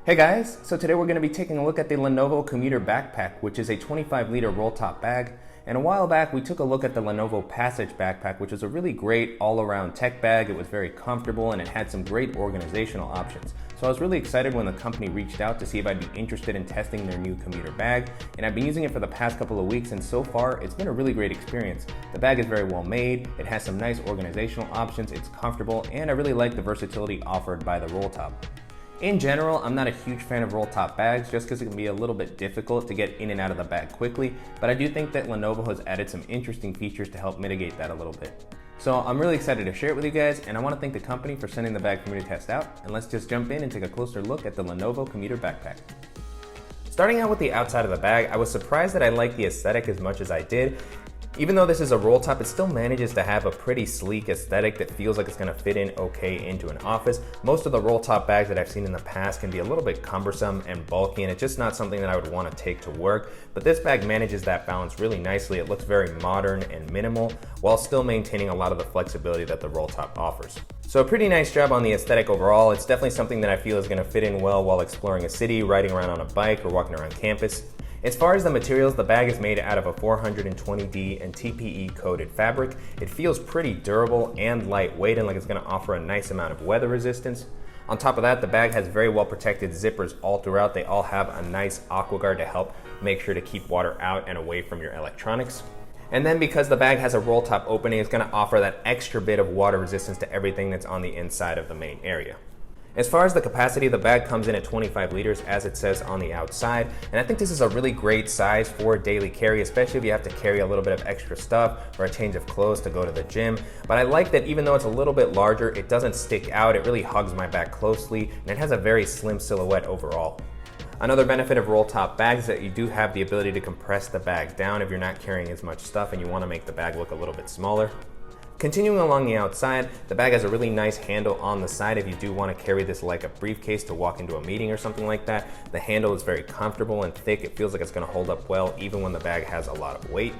Hey guys, so today we're going to be taking a look at the Lenovo Commuter Backpack, which is a 25-liter roll-top bag. And a while back we took a look at the Lenovo Passage Backpack, which was a really great all-around tech bag. It was very comfortable and it had some great organizational options. So I was really excited when the company reached out to see if I'd be interested in testing their new commuter bag. And I've been using it for the past couple of weeks, and so far it's been a really great experience. The bag is very well made, it has some nice organizational options, it's comfortable, and I really like the versatility offered by the Rolltop. In general, I'm not a huge fan of roll-top bags just because it can be a little bit difficult to get in and out of the bag quickly, but I do think that Lenovo has added some interesting features to help mitigate that a little bit. So I'm really excited to share it with you guys, and I want to thank the company for sending the bag for me to test out, and let's just jump in and take a closer look at the Lenovo Commuter Backpack. Starting out with the outside of the bag, I was surprised that I liked the aesthetic as much as I did. Even though this is a roll top, it still manages to have a pretty sleek aesthetic that feels like it's going to fit in okay into an office. Most of the roll top bags that I've seen in the past can be a little bit cumbersome and bulky, and it's just not something that I would want to take to work. But this bag manages that balance really nicely. It looks very modern and minimal while still maintaining a lot of the flexibility that the roll top offers. So a pretty nice job on the aesthetic overall. It's definitely something that I feel is going to fit in well while exploring a city, riding around on a bike, or walking around campus. As far as the materials, the bag is made out of a 420D and TPE coated fabric. It feels pretty durable and lightweight, and like it's going to offer a nice amount of weather resistance. On top of that, the bag has very well protected zippers all throughout. They all have a nice aqua guard to help make sure to keep water out and away from your electronics. And then because the bag has a roll top opening, it's going to offer that extra bit of water resistance to everything that's on the inside of the main area. As far as the capacity, the bag comes in at 25 liters as it says on the outside, and I think this is a really great size for daily carry, especially if you have to carry a little bit of extra stuff or a change of clothes to go to the gym. But I like that even though it's a little bit larger, it doesn't stick out. It really hugs my back closely, and it has a very slim silhouette overall. Another benefit of roll top bags is that you do have the ability to compress the bag down if you're not carrying as much stuff and you want to make the bag look a little bit smaller. Continuing along the outside, the bag has a really nice handle on the side if you do want to carry this like a briefcase to walk into a meeting or something like that. The handle is very comfortable and thick. It feels like it's going to hold up well even when the bag has a lot of weight.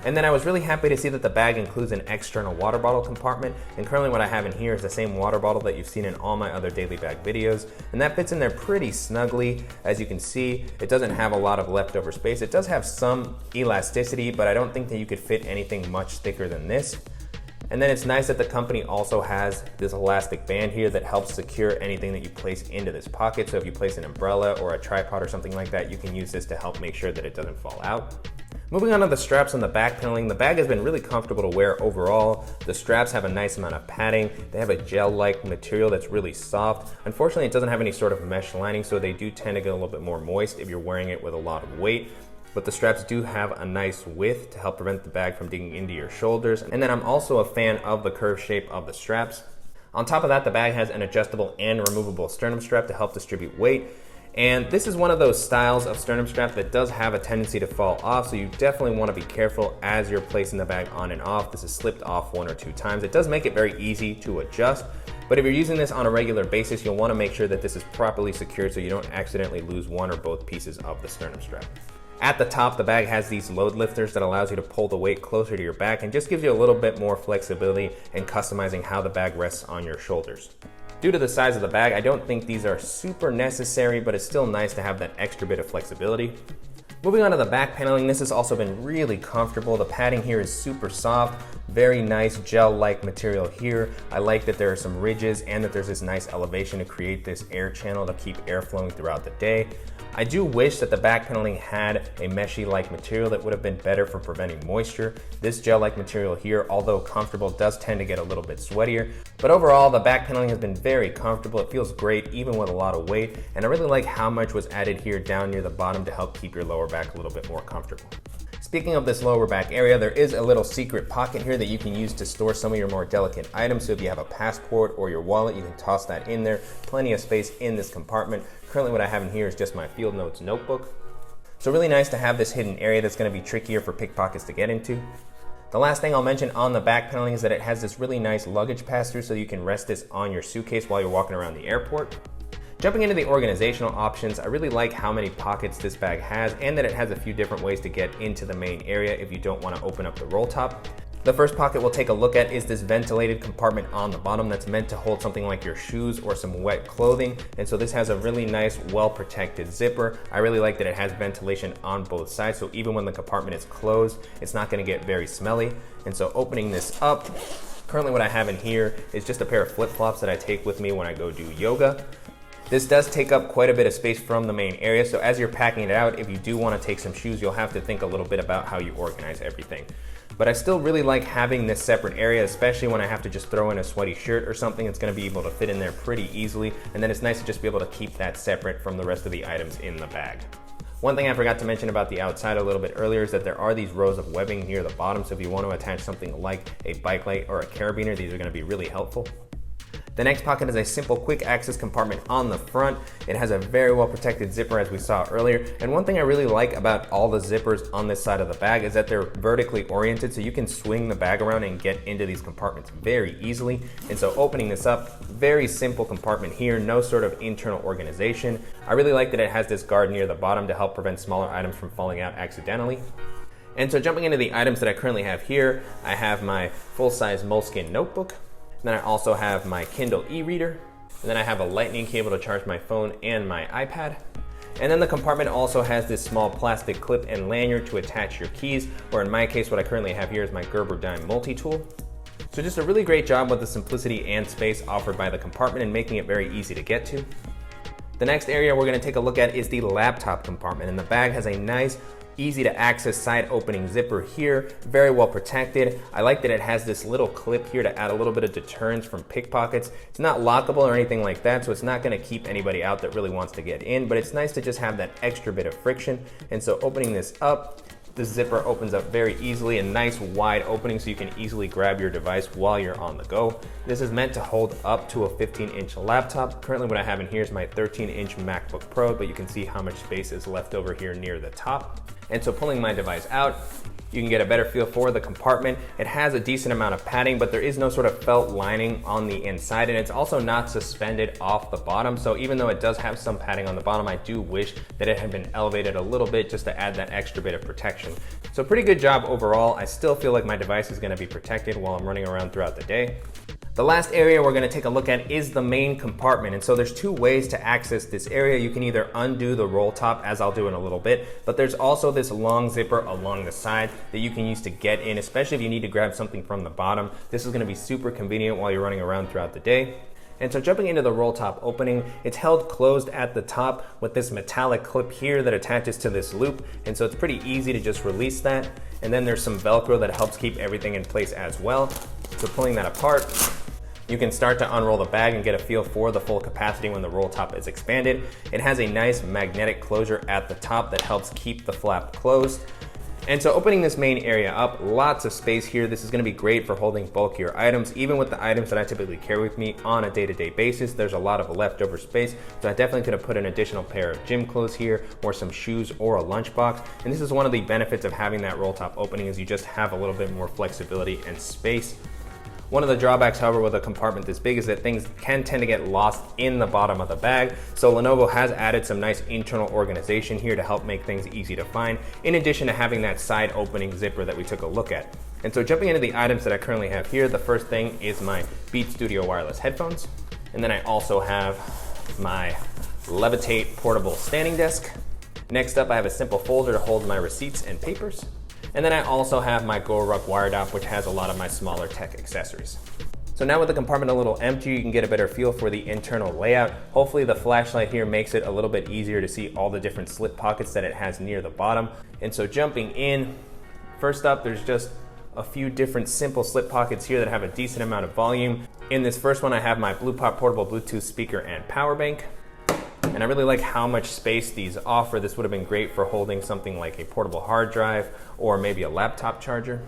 And then I was really happy to see that the bag includes an external water bottle compartment, and currently what I have in here is the same water bottle that you've seen in all my other daily bag videos, and that fits in there pretty snugly. As you can see, it doesn't have a lot of leftover space. It does have some elasticity, but I don't think that you could fit anything much thicker than this. And then it's nice that the company also has this elastic band here that helps secure anything that you place into this pocket. So if you place an umbrella or a tripod or something like that, you can use this to help make sure that it doesn't fall out. Moving on to the straps on the back paneling, the bag has been really comfortable to wear overall. The straps have a nice amount of padding. They have a gel-like material that's really soft. Unfortunately, it doesn't have any sort of mesh lining, so they do tend to get a little bit more moist if you're wearing it with a lot of weight. But the straps do have a nice width to help prevent the bag from digging into your shoulders. And then I'm also a fan of the curved shape of the straps. On top of that, the bag has an adjustable and removable sternum strap to help distribute weight. And this is one of those styles of sternum strap that does have a tendency to fall off, so you definitely want to be careful as you're placing the bag on and off. This has slipped off 1 or 2 times. It does make it very easy to adjust, but if you're using this on a regular basis, you'll want to make sure that this is properly secured so you don't accidentally lose one or both pieces of the sternum strap. At the top, the bag has these load lifters that allows you to pull the weight closer to your back and just gives you a little bit more flexibility in customizing how the bag rests on your shoulders. Due to the size of the bag, I don't think these are super necessary, but it's still nice to have that extra bit of flexibility. Moving on to the back paneling, this has also been really comfortable. The padding here is super soft, very nice gel-like material here. I like that there are some ridges and that there's this nice elevation to create this air channel to keep air flowing throughout the day. I do wish that the back paneling had a meshy-like material that would have been better for preventing moisture. This gel-like material here, although comfortable, does tend to get a little bit sweatier. But overall, the back paneling has been very comfortable. It feels great even with a lot of weight, and I really like how much was added here down near the bottom to help keep your lower back a little bit more comfortable. Speaking of this lower back area, there is a little secret pocket here that you can use to store some of your more delicate items. So if you have a passport or your wallet, you can toss that in there. Plenty of space in this compartment. Currently what I have in here is just my Field Notes notebook. So really nice to have this hidden area that's going to be trickier for pickpockets to get into. The last thing I'll mention on the back paneling is that it has this really nice luggage pass-through, so you can rest this on your suitcase while you're walking around the airport. Jumping into the organizational options, I really like how many pockets this bag has and that it has a few different ways to get into the main area if you don't want to open up the roll top. The first pocket we'll take a look at is this ventilated compartment on the bottom that's meant to hold something like your shoes or some wet clothing. And so this has a really nice, well-protected zipper. I really like that it has ventilation on both sides, so even when the compartment is closed, it's not gonna get very smelly. And so opening this up, currently what I have in here is just a pair of flip-flops that I take with me when I go do yoga. This does take up quite a bit of space from the main area, so as you're packing it out, if you do want to take some shoes, you'll have to think a little bit about how you organize everything. But I still really like having this separate area, especially when I have to just throw in a sweaty shirt or something. It's going to be able to fit in there pretty easily, and then it's nice to just be able to keep that separate from the rest of the items in the bag. One thing I forgot to mention about the outside a little bit earlier is that there are these rows of webbing near the bottom, so if you want to attach something like a bike light or a carabiner, these are going to be really helpful. The next pocket is a simple quick access compartment on the front. It has a very well protected zipper as we saw earlier. And one thing I really like about all the zippers on this side of the bag is that they're vertically oriented, so you can swing the bag around and get into these compartments very easily. And so opening this up, very simple compartment here, no sort of internal organization. I really like that it has this guard near the bottom to help prevent smaller items from falling out accidentally. And so jumping into the items that I currently have here, I have my full-size Moleskine notebook. Then I also have my Kindle e-reader, and then I have a lightning cable to charge my phone and my iPad. And then the compartment also has this small plastic clip and lanyard to attach your keys, or in my case, what I currently have here is my Gerber dime multi-tool. So just a really great job with the simplicity and space offered by the compartment and making it very easy to get to. The next area we're gonna take a look at is the laptop compartment, and the bag has a nice, easy to access side opening zipper here, very well protected. I like that it has this little clip here to add a little bit of deterrence from pickpockets. It's not lockable or anything like that, so it's not gonna keep anybody out that really wants to get in, but it's nice to just have that extra bit of friction. And so opening this up, the zipper opens up very easily, a nice wide opening so you can easily grab your device while you're on the go. This is meant to hold up to a 15-inch laptop. Currently what I have in here is my 13-inch MacBook Pro, but you can see how much space is left over here near the top. And so pulling my device out, you can get a better feel for the compartment. It has a decent amount of padding, but there is no sort of felt lining on the inside, and it's also not suspended off the bottom. So even though it does have some padding on the bottom, I do wish that it had been elevated a little bit just to add that extra bit of protection. So pretty good job overall. I still feel like my device is gonna be protected while I'm running around throughout the day. The last area we're gonna take a look at is the main compartment. And so there's two ways to access this area. You can either undo the roll top, as I'll do in a little bit, but there's also this long zipper along the side that you can use to get in, especially if you need to grab something from the bottom. This is gonna be super convenient while you're running around throughout the day. And so jumping into the Rolltop opening, it's held closed at the top with this metallic clip here that attaches to this loop. And so it's pretty easy to just release that. And then there's some Velcro that helps keep everything in place as well. So pulling that apart, you can start to unroll the bag and get a feel for the full capacity when the roll top is expanded. It has a nice magnetic closure at the top that helps keep the flap closed. And so opening this main area up, lots of space here. This is gonna be great for holding bulkier items. Even with the items that I typically carry with me on a day-to-day basis, there's a lot of leftover space. So I definitely could have put an additional pair of gym clothes here, or some shoes, or a lunchbox. And this is one of the benefits of having that roll top opening, is you just have a little bit more flexibility and space. One of the drawbacks, however, with a compartment this big is that things can tend to get lost in the bottom of the bag. So Lenovo has added some nice internal organization here to help make things easy to find, in addition to having that side opening zipper that we took a look at. And so jumping into the items that I currently have here, the first thing is my Beats Studio wireless headphones. And then I also have my Levitate portable standing desk. Next up, I have a simple folder to hold my receipts and papers. And then I also have my GoRuck wire dock, which has a lot of my smaller tech accessories. So now with the compartment a little empty, you can get a better feel for the internal layout. Hopefully the flashlight here makes it a little bit easier to see all the different slip pockets that it has near the bottom. And so jumping in, first up, there's just a few different simple slip pockets here that have a decent amount of volume. In this first one, I have my BluePop portable Bluetooth speaker and power bank. And I really like how much space these offer. This would have been great for holding something like a portable hard drive or maybe a laptop charger.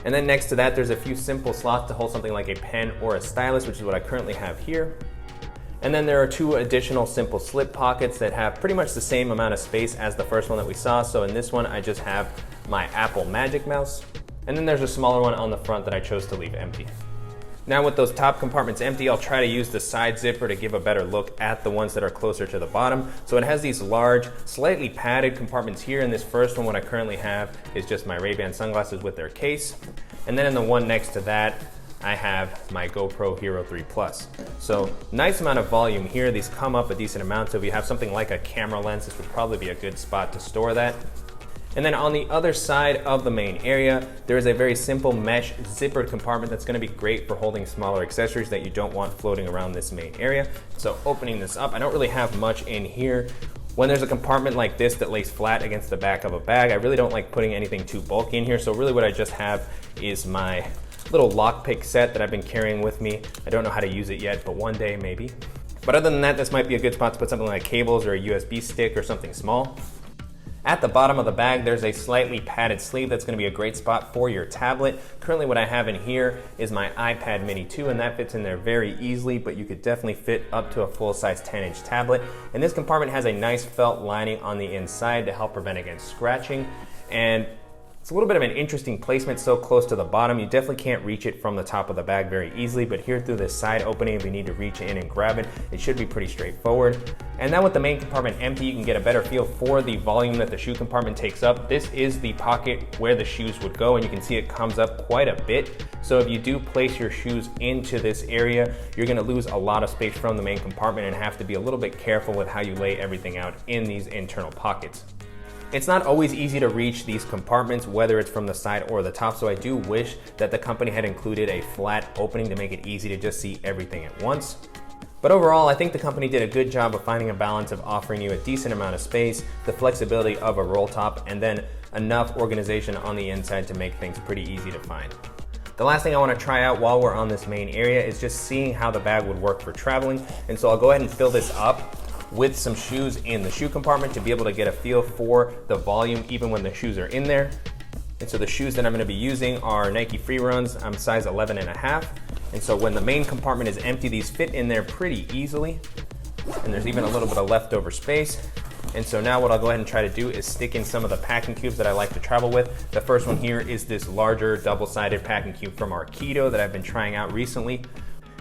And then next to that, there's a few simple slots to hold something like a pen or a stylus, which is what I currently have here. And then there are two additional simple slip pockets that have pretty much the same amount of space as the first one that we saw. So in this one, I just have my Apple Magic Mouse. And then there's a smaller one on the front that I chose to leave empty. Now with those top compartments empty, I'll try to use the side zipper to give a better look at the ones that are closer to the bottom. So it has these large, slightly padded compartments here. In this first one, what I currently have is just my Ray-Ban sunglasses with their case. And then in the one next to that, I have my GoPro Hero 3 Plus. So nice amount of volume here. These come up a decent amount, so if you have something like a camera lens, this would probably be a good spot to store that. And then on the other side of the main area, there is a very simple mesh zippered compartment that's gonna be great for holding smaller accessories that you don't want floating around this main area. So opening this up, I don't really have much in here. When there's a compartment like this that lays flat against the back of a bag, I really don't like putting anything too bulky in here. So really what I just have is my little lockpick set that I've been carrying with me. I don't know how to use it yet, but one day maybe. But other than that, this might be a good spot to put something like cables or a USB stick or something small. At the bottom of the bag, there's a slightly padded sleeve that's gonna be a great spot for your tablet. Currently what I have in here is my iPad mini 2, and that fits in there very easily, but you could definitely fit up to a full-size 10-inch tablet. And this compartment has a nice felt lining on the inside to help prevent against scratching. And it's a little bit of an interesting placement so close to the bottom. You definitely can't reach it from the top of the bag very easily, but here through this side opening, if you need to reach in and grab it, it should be pretty straightforward. And now with the main compartment empty, you can get a better feel for the volume that the shoe compartment takes up. This is the pocket where the shoes would go, and you can see it comes up quite a bit. So if you do place your shoes into this area, you're gonna lose a lot of space from the main compartment and have to be a little bit careful with how you lay everything out in these internal pockets. It's not always easy to reach these compartments, whether it's from the side or the top, so I do wish that the company had included a flat opening to make it easy to just see everything at once. But overall, I think the company did a good job of finding a balance of offering you a decent amount of space, the flexibility of a roll top, and then enough organization on the inside to make things pretty easy to find. The last thing I want to try out while we're on this main area is just seeing how the bag would work for traveling, and so I'll go ahead and fill this up with some shoes in the shoe compartment to be able to get a feel for the volume even when the shoes are in there. And so the shoes that I'm going to be using are Nike Free Runs. I'm size 11.5. And so when the main compartment is empty, these fit in there pretty easily. And there's even a little bit of leftover space. And so now what I'll go ahead and try to do is stick in some of the packing cubes that I like to travel with. The first one here is this larger double-sided packing cube from Arkedo that I've been trying out recently.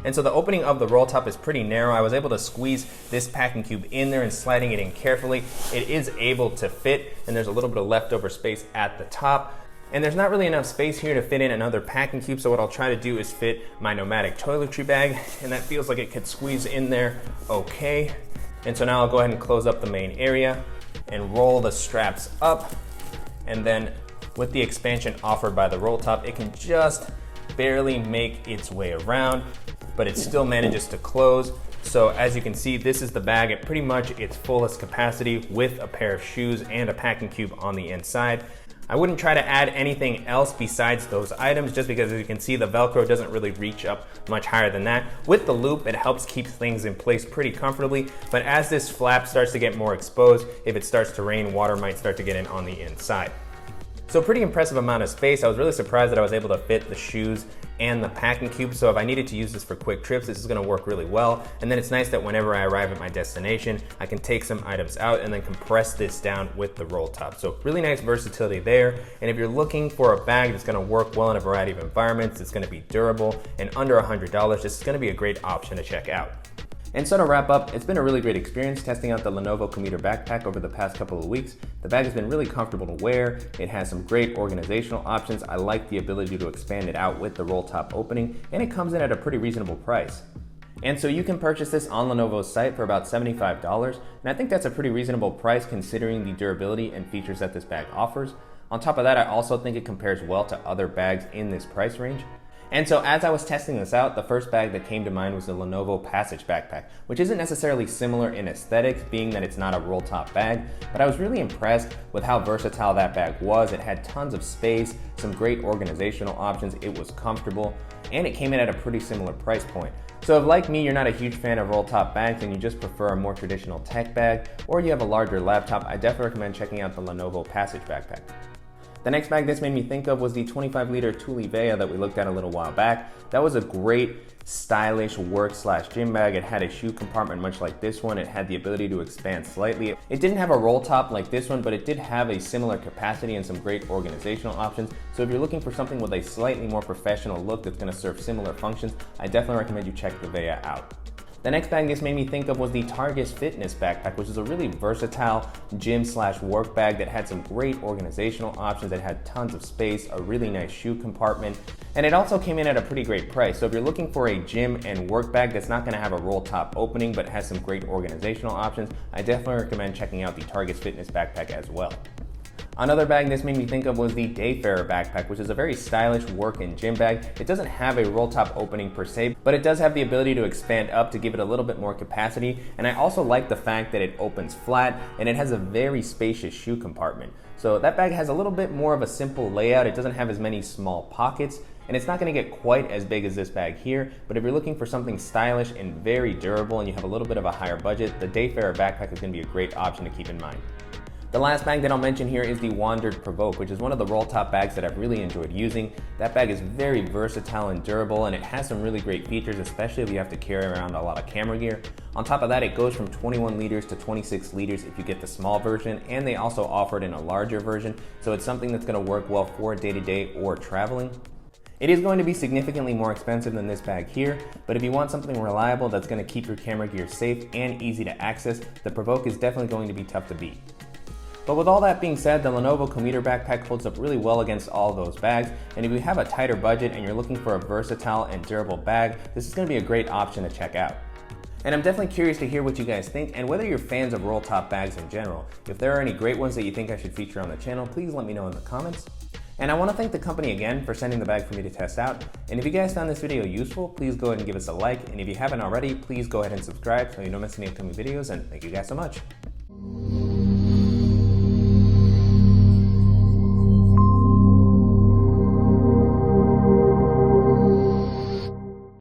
And so the opening of the roll top is pretty narrow. I was able to squeeze this packing cube in there and sliding it in carefully. It is able to fit, and there's a little bit of leftover space at the top. And there's not really enough space here to fit in another packing cube, so what I'll try to do is fit my nomadic toiletry bag, and that feels like it could squeeze in there okay. And so now I'll go ahead and close up the main area and roll the straps up. And then with the expansion offered by the roll top, it can just barely make its way around, but it still manages to close. So as you can see, this is the bag at pretty much its fullest capacity with a pair of shoes and a packing cube on the inside. I wouldn't try to add anything else besides those items, just because as you can see, the Velcro doesn't really reach up much higher than that. With the loop, it helps keep things in place pretty comfortably, but as this flap starts to get more exposed, if it starts to rain, water might start to get in on the inside. So pretty impressive amount of space. I was really surprised that I was able to fit the shoes and the packing cube. So if I needed to use this for quick trips, this is gonna work really well. And then it's nice that whenever I arrive at my destination, I can take some items out and then compress this down with the roll top. So really nice versatility there. And if you're looking for a bag that's gonna work well in a variety of environments, it's gonna be durable and under $100, this is gonna be a great option to check out. And so to wrap up, it's been a really great experience testing out the Lenovo Commuter Backpack over the past couple of weeks. The bag has been really comfortable to wear. It has some great organizational options. I like the ability to expand it out with the Rolltop Opening, and it comes in at a pretty reasonable price. And so you can purchase this on Lenovo's site for about $75, and I think that's a pretty reasonable price considering the durability and features that this bag offers. On top of that, I also think it compares well to other bags in this price range. And so as I was testing this out, the first bag that came to mind was the Lenovo Passage Backpack, which isn't necessarily similar in aesthetics, being that it's not a roll top bag, but I was really impressed with how versatile that bag was. It had tons of space, some great organizational options, it was comfortable, and it came in at a pretty similar price point. So if like me, you're not a huge fan of roll top bags and you just prefer a more traditional tech bag, or you have a larger laptop, I definitely recommend checking out the Lenovo Passage Backpack. The next bag this made me think of was the 25-liter Thule Vea that we looked at a little while back. That was a great, stylish work/gym bag. It had a shoe compartment much like this one. It had the ability to expand slightly. It didn't have a roll top like this one, but it did have a similar capacity and some great organizational options. So if you're looking for something with a slightly more professional look that's gonna serve similar functions, I definitely recommend you check the Vea out. The next bag this made me think of was the Targus Fitness Backpack, which is a really versatile gym/work bag that had some great organizational options. It had tons of space, a really nice shoe compartment, and it also came in at a pretty great price. So if you're looking for a gym and work bag that's not gonna have a roll top opening but has some great organizational options, I definitely recommend checking out the Targus Fitness Backpack as well. Another bag this made me think of was the Dayfarer Backpack, which is a very stylish work and gym bag. It doesn't have a roll top opening per se, but it does have the ability to expand up to give it a little bit more capacity. And I also like the fact that it opens flat and it has a very spacious shoe compartment. So that bag has a little bit more of a simple layout. It doesn't have as many small pockets, and it's not going to get quite as big as this bag here, but if you're looking for something stylish and very durable and you have a little bit of a higher budget, the Dayfarer Backpack is going to be a great option to keep in mind. The last bag that I'll mention here is the Wandered Provoke, which is one of the roll top bags that I've really enjoyed using. That bag is very versatile and durable, and it has some really great features, especially if you have to carry around a lot of camera gear. On top of that, it goes from 21 liters to 26 liters if you get the small version, and they also offer it in a larger version, so it's something that's going to work well for day-to-day or traveling. It is going to be significantly more expensive than this bag here, but if you want something reliable that's going to keep your camera gear safe and easy to access, the Provoke is definitely going to be tough to beat. But with all that being said, the Lenovo Commuter Backpack holds up really well against all those bags, and if you have a tighter budget and you're looking for a versatile and durable bag, this is going to be a great option to check out. And I'm definitely curious to hear what you guys think and whether you're fans of roll top bags in general. If there are any great ones that you think I should feature on the channel, please let me know in the comments. And I want to thank the company again for sending the bag for me to test out. And if you guys found this video useful, please go ahead and give us a like. And if you haven't already, please go ahead and subscribe so you don't miss any upcoming videos. And thank you guys so much.